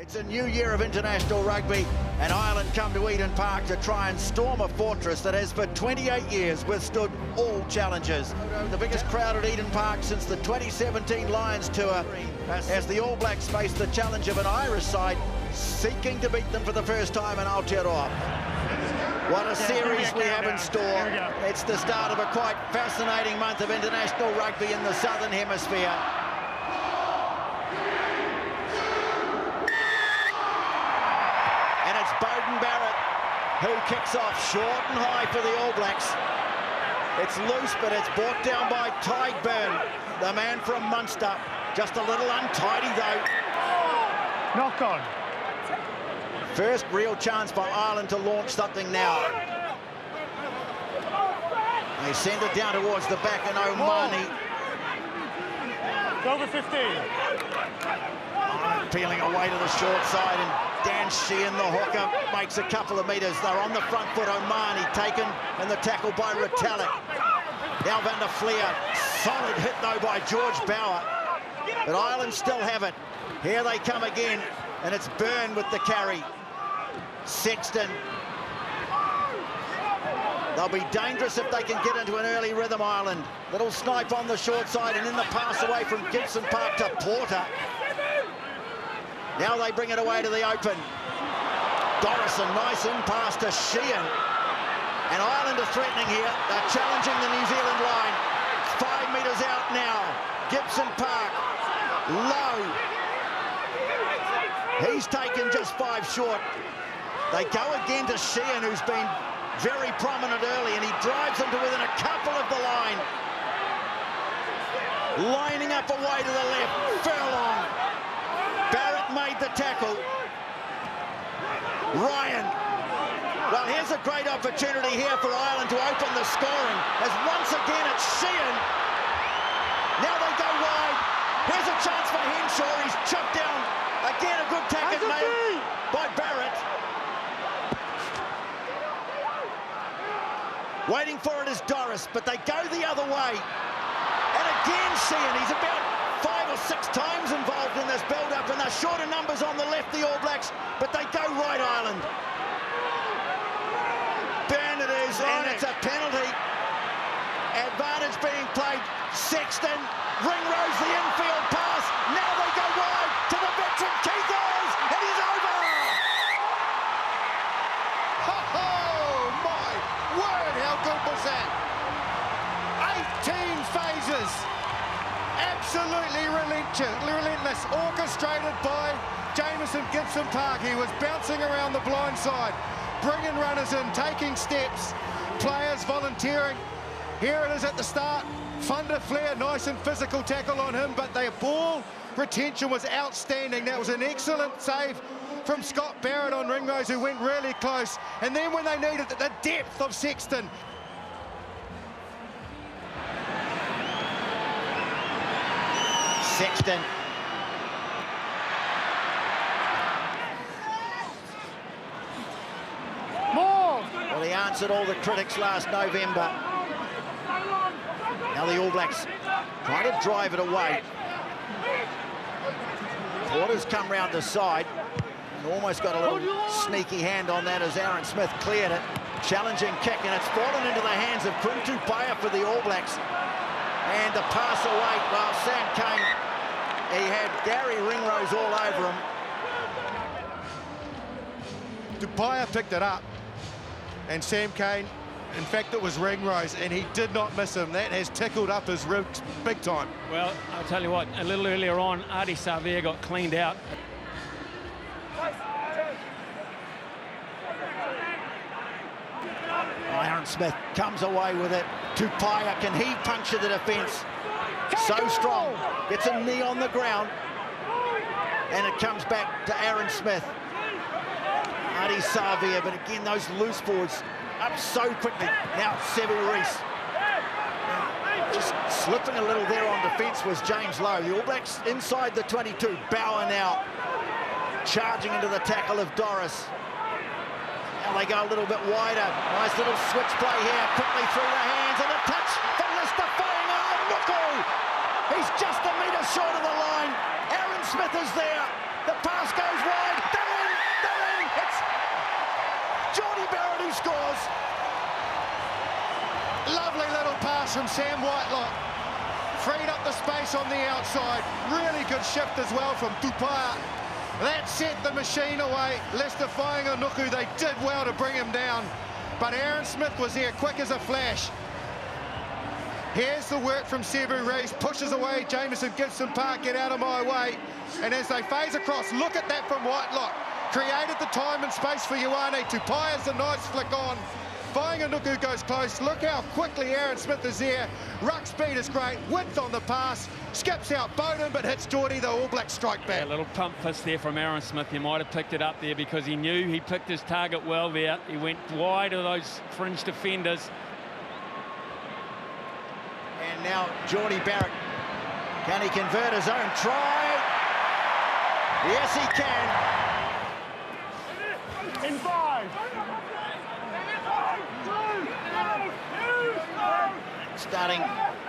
It's a new year of international rugby, and Ireland come to Eden Park to try and storm a fortress that has for 28 years withstood all challenges. The biggest crowd at Eden Park since the 2017 Lions Tour, as the All Blacks face the challenge of an Irish side seeking to beat them for the first time in Aotearoa. What a series we have in store. It's the start of a quite fascinating month of international rugby in the Southern Hemisphere. And it's Beauden Barrett who kicks off short and high for the All Blacks. It's loose, but it's brought down by Tadhg Beirne, the man from Munster. Just a little untidy, though. Knock on. First real chance for Ireland to launch something now. They send it down towards the back, and Ioane. Over 15. Peeling away to the short side, and Dan Sheehan, the hooker, makes a couple of metres. They're on the front foot. Ioane taken, and the tackle by Retallick. Now van der Flier. Solid hit, though, by Jordie Barrett. But Ireland still have it. Here they come again, and it's Beirne with the carry. Sexton. They'll be dangerous if they can get into an early rhythm, Ireland. Little snipe on the short side, and then the pass away from Gibson-Park to Porter. Now they bring it away to the open. Doris, a nice in pass to Sheehan. And Ireland are threatening here. They're challenging the New Zealand line. 5 metres out now. Gibson-Park. Low. He's taken just 5 short. They go again to Sheehan, who's been very prominent early, and he drives them to within a couple of the line. Lining up away to the left. Furlong. Barrett made the tackle. Ryan. Well, here's a great opportunity here for Ireland to open the scoring, as once again it's Sheehan. Now they go wide. Here's a chance for Henshaw. He's chucked down. Again, a good tackle made by Barrett. Waiting for it is Doris, but they go the other way. And again, Sheehan, he's about 5 or 6 times involved in this build-up, and they're shorter numbers on the left, the All Blacks, but they go right, Ireland. Beirne it is, and it's a penalty. Advantage being played. Sexton, Ringrose, the infield pass. Now they go wide to the veteran Keith Earls, and he's over. Oh my word, how good was that? 18 phases. Absolutely relentless, orchestrated by Jamison Gibson-Park. He was bouncing around the blind side, bringing runners in, taking steps, players volunteering. Here it is at the start. Van der Flier, nice and physical tackle on him, but the ball retention was outstanding. That was an excellent save from Scott Barrett on Ringrose, who went really close. And then when they needed it, the depth of Sexton. Sexton. More. Well, he answered all the critics last November. Now the All Blacks try to drive it away. Porter's come round the side and almost got a little sneaky hand on that as Aaron Smith cleared it. Challenging kick, and it's fallen into the hands of Quinn Tupaea for the All Blacks. And the pass away, well, Sam Cane, he had Garry Ringrose all over him. Tupaea picked it up, and Sam Cane, in fact, it was Ringrose, and he did not miss him. That has tickled up his ribs big time. Well, I'll tell you what, a little earlier on, Ardie Savea got cleaned out. Aaron Smith comes away with it. Tupaea, can he puncture the defence? So strong, gets a knee on the ground, and it comes back to Aaron Smith. Ardie Savea, but again, those loose boards up so quickly. Now Sevu Reece. Just slipping a little there on defence was James Lowe. The All Blacks inside the 22. Bauer now charging into the tackle of Doris. Now they go a little bit wider. Nice little switch play here. Quickly through the hands, and a touch for Leicester Fainga'anuku. He's just a metre short of the line. Aaron Smith is there. The pass goes wide. from Sam Whitelock. Freed up the space on the outside. Really good shift as well from Tupaea. That set the machine away. Leicester Fainga'anuku, they did well to bring him down. But Aaron Smith was there quick as a flash. Here's the work from Sevu Reece. Pushes away Jamison Gibson-Park, get out of my way. And as they phase across, look at that from Whitelock. Created the time and space for Ioane. Tupaea's a nice flick on. Fainga'anuku goes close. Look how quickly Aaron Smith is there. Ruck speed is great. Width on the pass. Skips out Beauden, but hits Jordie, the All Black strike back. Yeah, a little pump fist there from Aaron Smith. He might have picked it up there because he knew he picked his target well there. He went wide of those fringe defenders. And now Jordie Barrett. Can he convert his own try? Yes, he can. In 5. Starting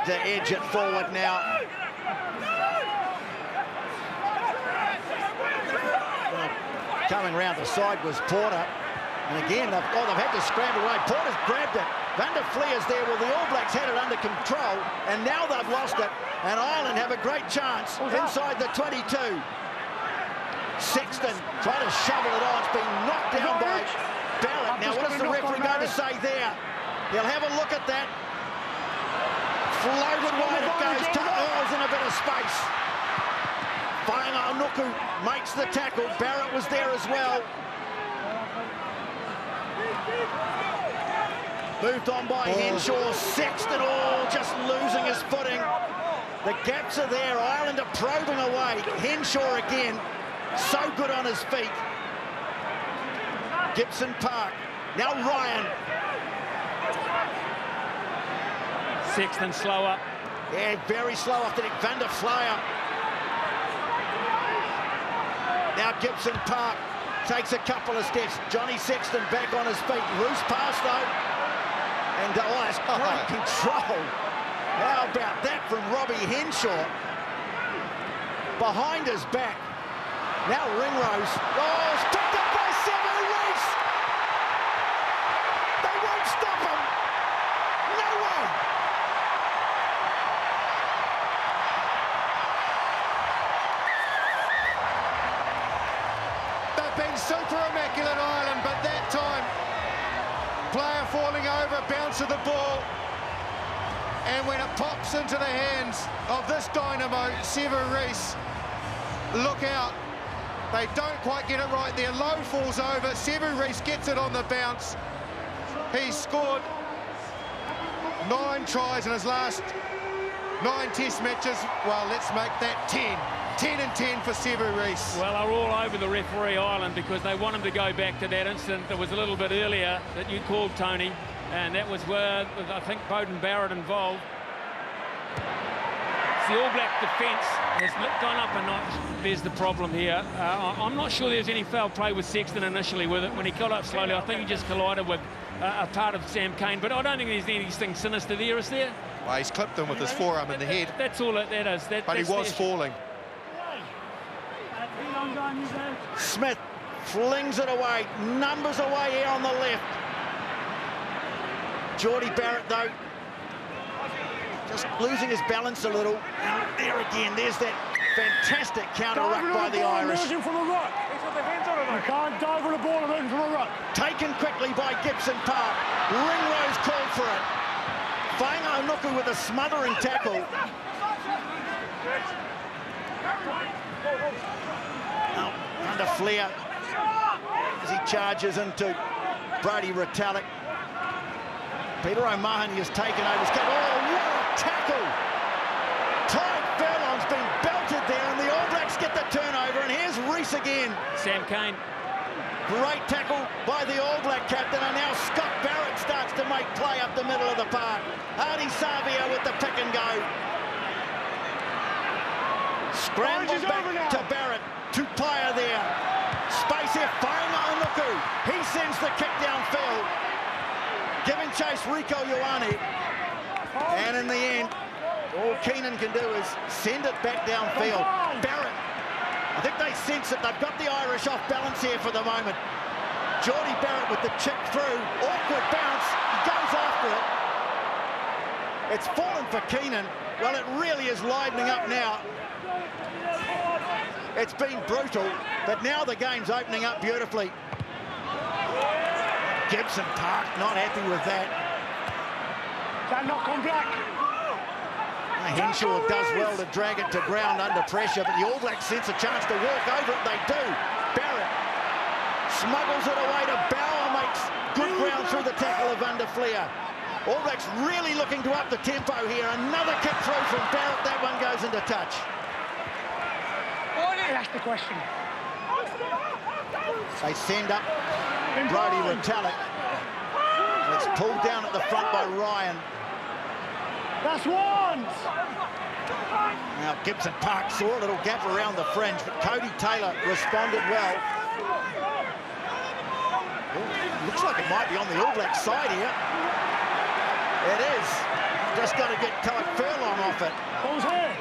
to edge it forward now. Coming round the side was Porter. And again, they've had to scramble away. Porter's grabbed it. Van der Flier's there. Well, the All Blacks had it under control. And now they've lost it. And Ireland have a great chance inside the 22. Sexton trying to shovel it on. It's been knocked down by Barrett. Now, what is the referee going to say there? He'll have a look at that. Floated wide it goes. Earls in a bit of space. Fainga'anuku makes the tackle. Barrett was there as well. Moved on by Henshaw. Sexton, just losing his footing. The gaps are there. Ireland are probing away. Henshaw again. So good on his feet. Gibson-Park. Now Ryan. Sexton slower. Yeah, very slow after Van der Flier. Now Gibson-Park takes a couple of steps. Johnny Sexton back on his feet. Loose pass though. And that's great control. How about that from Robbie Henshaw? Behind his back. Now Ringrose. It's picked up by Sevu Reece. They won't stop him. No way. They've been super immaculate, Ireland, but that time, player falling over, bounce of the ball. And when it pops into the hands of this dynamo, Sevu Reece, look out. They don't quite get it right there. Lowe falls over. Sevu Reece gets it on the bounce. He's scored 9 tries in his last 9 test matches. Well, let's make that 10. 10 and 10 for Sevu Reece. Well, they're all over the referee, Ireland, because they want him to go back to that incident that was a little bit earlier that you called, Tony. And that was where, I think, Beauden Barrett involved. The All Black defence has gone up a notch. There's the problem here. I'm not sure there's any foul play with Sexton initially with it. When he got up slowly, I think he just collided with a part of Sam Cane. But I don't think there's anything sinister there, is there? Well, he's clipped him with his forearm in the head. That's all that is. But he was falling. Smith flings it away. Numbers away here on the left. Jordie Barrett, though, just losing his balance a little. And there again, there's that fantastic counter ruck by the Irish. From a ruck. You can't dive with the ball emerging from a ruck. Taken quickly by Gibson-Park. Ringrose called for it. Fainga'anuku with a smothering tackle. Now, under Flier as he charges into Brodie Retallick. Peter O'Mahony has taken over his cap. What a tackle! Tadhg Furlong's been belted there, and the All Blacks get the turnover, and here's Reece again. Sam Cane. Great tackle by the All Black captain, and now Scott Barrett starts to make play up the middle of the park. Ardie Savea with the pick and go. Scrambles back to Barrett. Tupaea there. Space here. Fainga'anuku. He sends the kick downfield. Giving chase Rieko Ioane. And in the end, all Keenan can do is send it back downfield. Barrett. I think they sense that they've got the Irish off balance here for the moment. Jordie Barrett with the chip through. Awkward bounce. He goes after it. It's fallen for Keenan. Well, it really is livening up now. It's been brutal, but now the game's opening up beautifully. Gibson-Park not happy with that. That knock on Black. Henshaw does well to drag it to ground under pressure, but the All Blacks sense a chance to walk over it. They do. Barrett smuggles it away to Bauer, makes good ground through the tackle of Flier. All Blacks really looking to up the tempo here. Another kick through from Barrett. That one goes into touch. That's the question. They send up Brodie Retallick. It's pulled down at the front by Ryan. That's ones. Now Gibson-Park saw a little gap around the fringe, but Codie Taylor responded well. Looks like it might be on the All Black side here. It is. Just got to get Tadhg Furlong off it. Ball's here.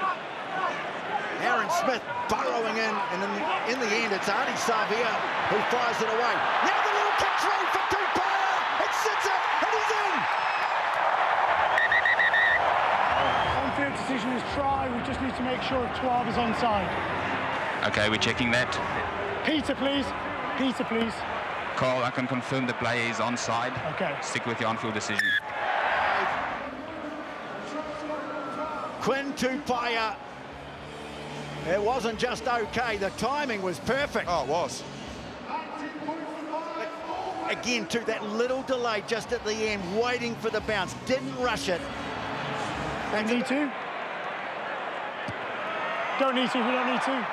Aaron Smith burrowing in, and in the end, it's Ardie Savea who fires it away. Now the little kick through for Tupaea. It sits up, and he's in. On-field decision is try. We just need to make sure 12 is onside. Okay, we're checking that. Peter, please. Peter, please. Carl, I can confirm the play is onside. Okay. Stick with your on-field decision. Quinn Tupaea. It wasn't just okay, the timing was perfect. Oh, it was. Again, too, that little delay just at the end, waiting for the bounce. Didn't rush it. Don't need to. Don't need to, we don't need to.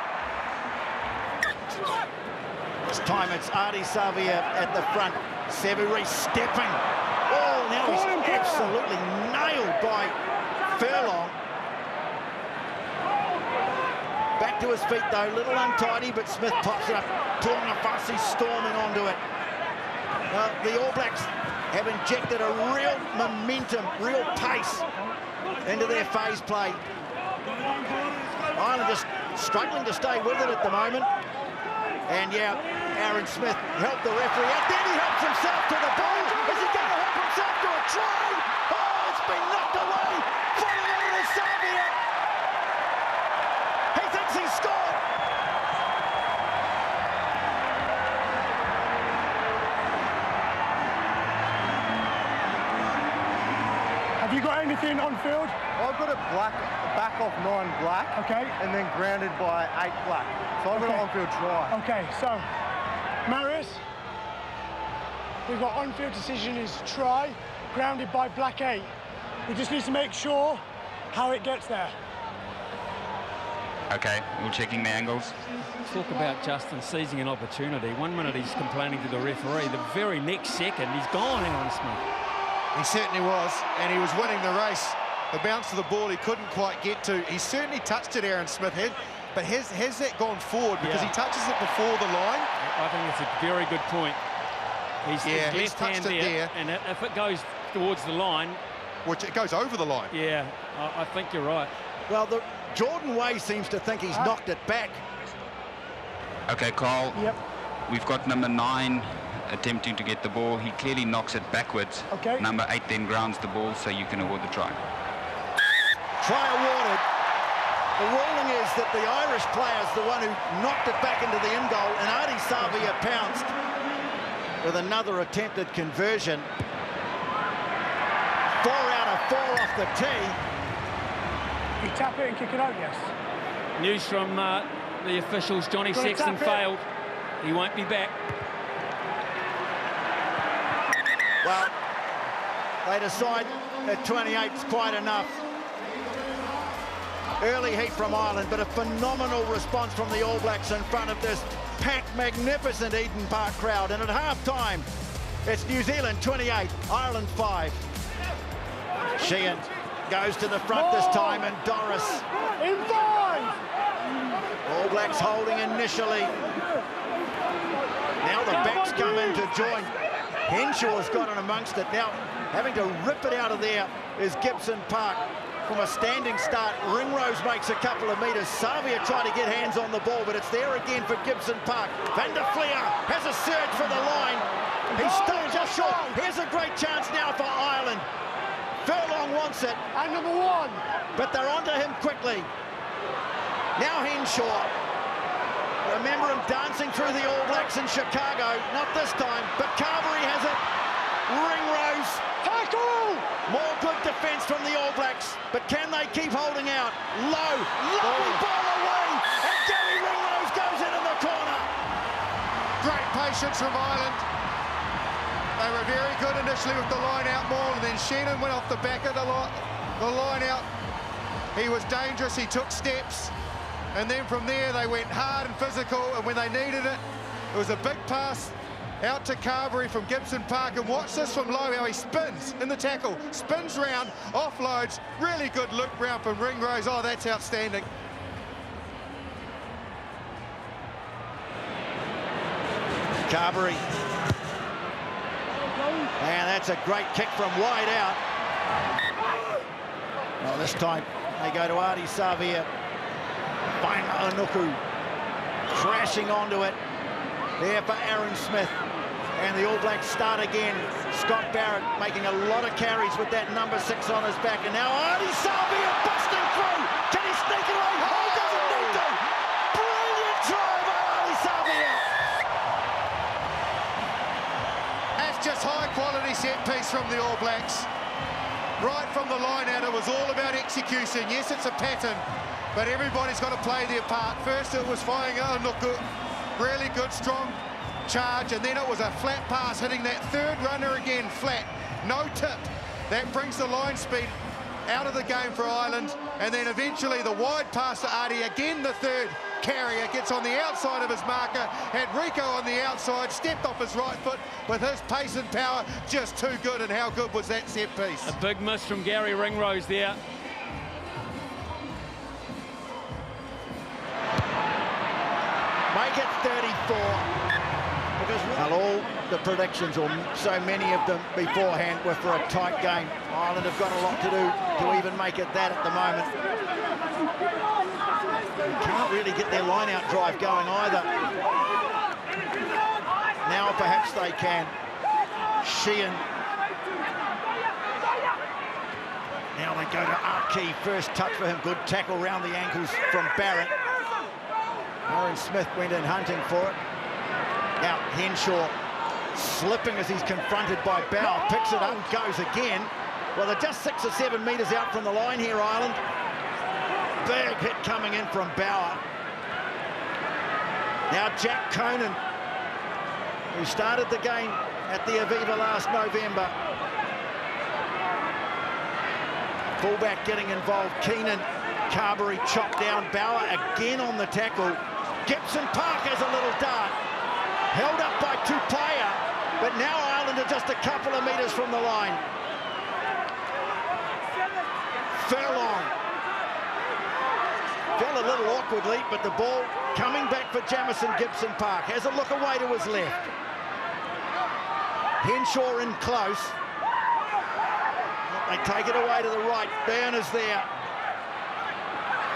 This time it's Ardie Savea at the front. Sevu Reece stepping. Oh, now he's absolutely nailed by Furlong. Back to his feet though, little untidy, but Smith pops it up. Tu'ungafasi storming onto it. The All Blacks have injected a real momentum, real pace into their phase play. Ireland just struggling to stay with it at the moment. And yeah, Aaron Smith helped the referee out. Then he helps himself to the ball. Is he going to help himself to a try? Oh, it's been knocked away. Falling over to Savea. He thinks he's scored. Have you got anything on field? I've got a black, back off 9 black. Okay. And then grounded by 8 black. So I've got an on-field try. Okay, so, Marius, we've got on-field decision is try, grounded by black 8. We just need to make sure how it gets there. Okay, we're checking the angles. Talk about Justin seizing an opportunity. 1 minute he's complaining to the referee. The very next second, he's gone, Aaron Smith. He certainly was, and he was winning the race. The bounce of the ball he couldn't quite get to. He certainly touched it, Aaron Smith had, but has that gone forward? Because he touches it before the line. I think it's a very good point. He's left hand there, and if it goes towards the line... Which it goes over the line. Yeah, I think you're right. Well, Jordan Way seems to think he's knocked it back. Okay, Carl. Yep. We've got number 9 attempting to get the ball. He clearly knocks it backwards. Okay. Number 8 then grounds the ball, so you can award the try. Try awarded. The ruling is that the Irish player is the one who knocked it back into the in goal, and Ardie Savea pounced with another attempted conversion. 4 out of 4 off the tee. You tap it and kick it out, yes. News from the officials, Johnny Sexton failed. He won't be back. Well, they decide that 28 is quite enough. Early heat from Ireland, but a phenomenal response from the All Blacks in front of this packed, magnificent Eden Park crowd. And at half-time, it's New Zealand 28, Ireland 5. Sheehan goes to the front this time, and Doris. In 5! All Blacks holding initially. Now the backs come in to join. Henshaw's got in amongst it. Now, having to rip it out of there is Gibson-Park. From a standing start, Ringrose makes a couple of metres. Savea trying to get hands on the ball, but it's there again for Gibson-Park. Flier has a surge for the line. He's still just short. Here's a great chance now for Ireland. Furlong wants it. And number 1. But they're onto him quickly. Now Henshaw. Remember him dancing through the All Blacks in Chicago. Not this time, but Carberry has it. Ringrose. Tackle! More good defence from the All Blacks, but can they keep holding out? Low, lovely ball away, and Garry Ringrose goes in the corner. Great patience from Ireland. They were very good initially with the line-out ball, and then Sheehan went off the back of the line-out. He was dangerous, he took steps, and then from there they went hard and physical, and when they needed it, it was a big pass out to Carberry from Gibson-Park, and watch this from Lowe, how he spins in the tackle, spins round, offloads, really good loop round from Ringrose. Oh, that's outstanding. Carberry. And that's a great kick from wide out. Well, this time they go to Ardie Savea. Fainga'anuku crashing onto it. There for Aaron Smith. And the All Blacks start again. Scott Barrett making a lot of carries with that number 6 on his back. And now Ardie Savea busting through. Can he sneak it away? Oh, he doesn't need to. Brilliant try by Ardie Savea. That's just high-quality set piece from the All Blacks. Right from the line out, it was all about execution. Yes, it's a pattern, but everybody's got to play their part. First, it was Fainga'anuku. Really good, strong charge, and then it was a flat pass hitting that third runner again flat, no tip. That brings the line speed out of the game for Ireland, and then eventually the wide pass to Ardie, again the third carrier gets on the outside of his marker, had Rieko on the outside, stepped off his right foot with his pace and power, just too good. And how good was that set piece? A big miss from Garry Ringrose there. Make it 34. Well, all the predictions, or so many of them beforehand, were for a tight game. Ireland have got a lot to do to even make it that at the moment. They can't really get their line-out drive going either. Now perhaps they can. Sheehan. Now they go to Archie. First touch for him. Good tackle round the ankles from Barrett. Aaron Smith went in hunting for it. Now Henshaw slipping as he's confronted by Bauer. Picks it up and goes again. Well, they're just 6 or 7 metres out from the line here, Ireland. Big hit coming in from Bauer. Now Jack Conan, who started the game at the Aviva last November. Fullback getting involved. Keenan, Carberry chopped down. Bauer again on the tackle. Gibson-Park has a little dart. Held up by Tupaea, but now Ireland are just a couple of metres from the line. Furlong. Fell a little awkwardly, but the ball coming back for Jamison Gibson-Park. Has a look away to his left. Henshaw in close. They take it away to the right. Beirne is there.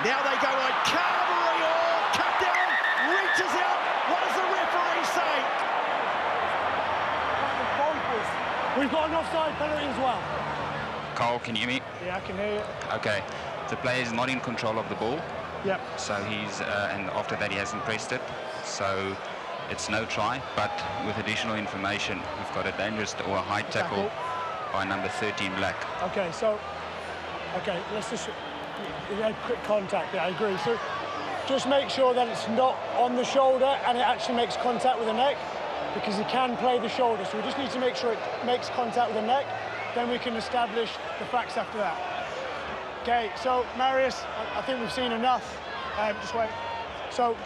Now they go like Carberry. Oh, cut down, reaches out. What does the referee say? We've got an offside penalty as well. Carl, can you hear me? Yeah, I can hear you. Okay. The player is not in control of the ball. Yep. So he's, and after that he hasn't pressed it. So it's no try, but with additional information, we've got a dangerous or a high tackle by number 13 Black. Okay, so, let's just, we had quick contact there, I agree. So just make sure that it's not on the shoulder and it actually makes contact with the neck, because he can play the shoulder. So we just need to make sure it makes contact with the neck, then we can establish the facts after that. Okay, so Marius, I think we've seen enough. Just wait. So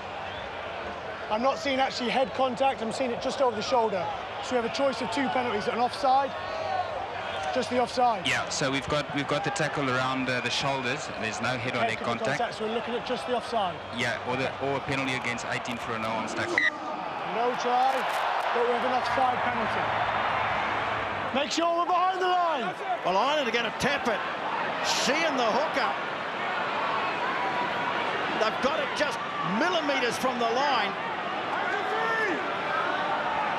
I'm not seeing actually head contact, I'm seeing it just over the shoulder. So we have a choice of 2 penalties, an offside, just the offside. Yeah, so we've got the tackle around the shoulders. There's no head or neck contact. So we're looking at just the offside. Yeah, or a penalty against 18 for a no-ons tackle. No try, but we have an offside penalty. Make sure we're behind the line. Well, Ireland are going to tap it. Sheehan the hooker. They've got it just millimetres from the line.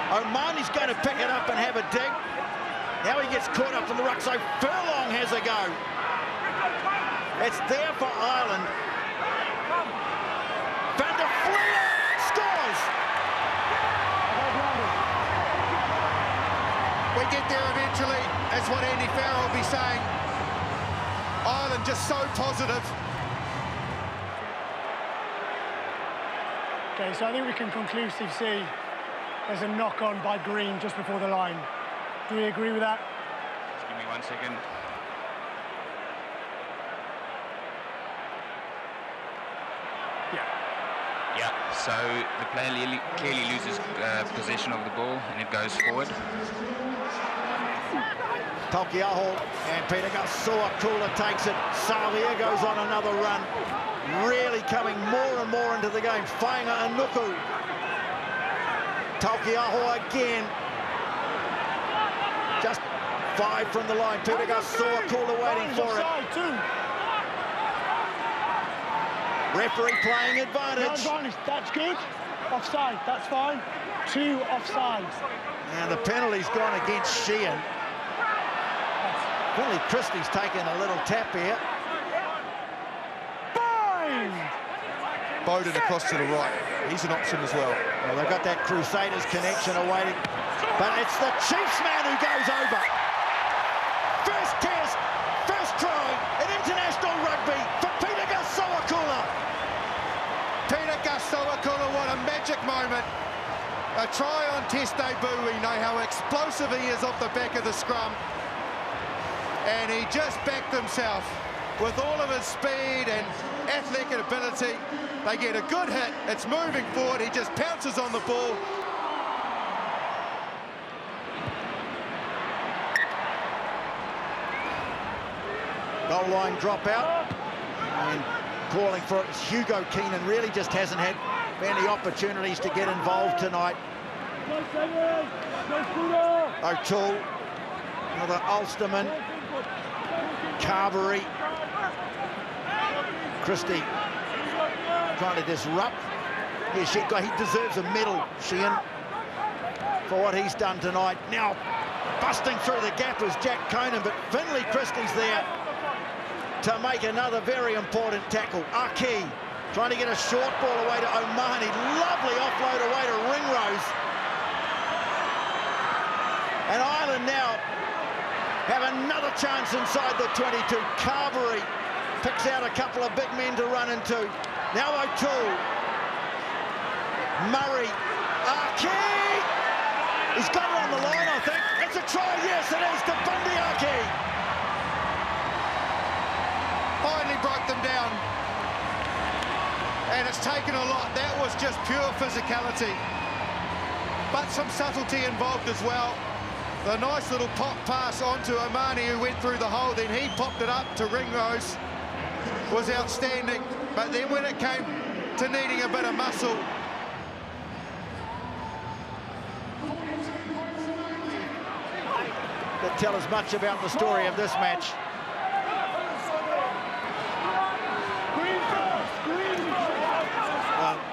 O'Mahony's going to pick it up and have a dig. Now he gets caught up in the ruck, so Furlong has a go. It's there for Ireland. Van der Flier scores! We get there eventually, as what Andy Farrell will be saying. Ireland just so positive. Okay, so I think we can conclusively see there's a knock-on by Green just before the line. Do we agree with that? Just give me 1 second. Yeah, so the player clearly loses possession of the ball and it goes forward. Taukei'aho and Peter Suakula takes it. Savea goes on another run. Really coming more and more into the game. Fainga'anuku. Taukei'aho again. Just 5 from the line. Peter Suakula waiting for it. Referee playing advantage. That's good. Offside, that's fine. 2 offsides. And the penalty's gone against Sheehan. Finley Christie's taken a little tap here. Beauden across to the right. He's an option as well. Well, they've got that Crusaders connection awaiting. But it's the Chiefs man who goes over. First test, first try in international rugby for Peter Suakula. Peter Suakula, what a magic moment. A try on test debut. We know how explosive he is off the back of the scrum. And he just backed himself with all of his speed and athletic ability. They get a good hit. It's moving forward. He just pounces on the ball. Goal line dropout. And calling for it. Hugo Keenan really just hasn't had many opportunities to get involved tonight. O'Toole, another Ulsterman. Carberry. Christie trying to disrupt. Yeah, he deserves a medal, Sheehan, for what he's done tonight. Now, busting through the gap is Jack Conan, but Finley Christie's there to make another very important tackle. Aki trying to get a short ball away to O'Mahony. Lovely offload away to Ringrose. And Ireland now have another chance inside the 22. Carberry picks out a couple of big men to run into. Now O'Toole. Murray. Aki! He's got it on the line, I think. It's a try, yes it is, to Bundy Aki. Finally broke them down. And it's taken a lot. That was just pure physicality. But some subtlety involved as well. The nice little pop pass onto O'Mahony, who went through the hole, then he popped it up to Ringrose. Was outstanding. But then when it came to needing a bit of muscle, that tell us much about the story of this match.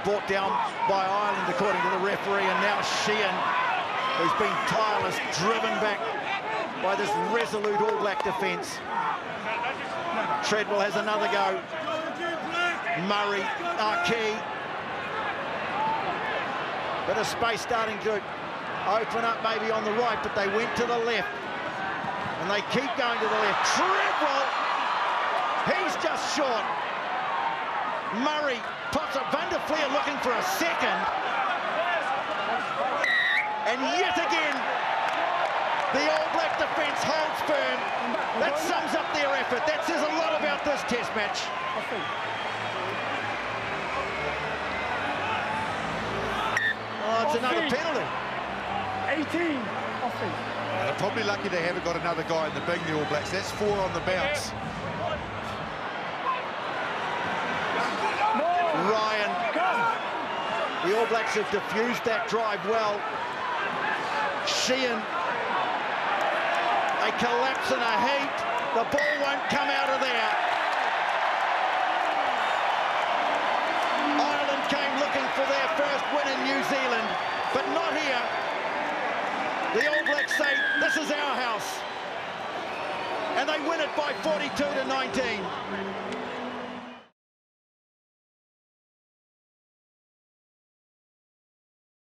Brought down by Ireland according to the referee, and now Sheehan, who's been tireless, driven back by this resolute All Black defence. Treadwell has another go. Murray, Aki. Bit of space starting to open up maybe on the right, but they went to the left. And they keep going to the left. Treadwell, he's just short. Murray pops up. Van der Flier looking for a second. And yet again, the All Black defence holds firm. That sums up their effort. That says a lot about this test match. Oh, it's another penalty. 18 off it. they're probably lucky they haven't got another guy in the big, the All Blacks. That's 4 on the bounce. Ryan. The All Blacks have diffused that drive well. Sheehan. A collapse in a heap. The ball won't come out of there. Ireland came looking for their first win in New Zealand, but not here. The All Blacks say, this is our house. They win it by 42 to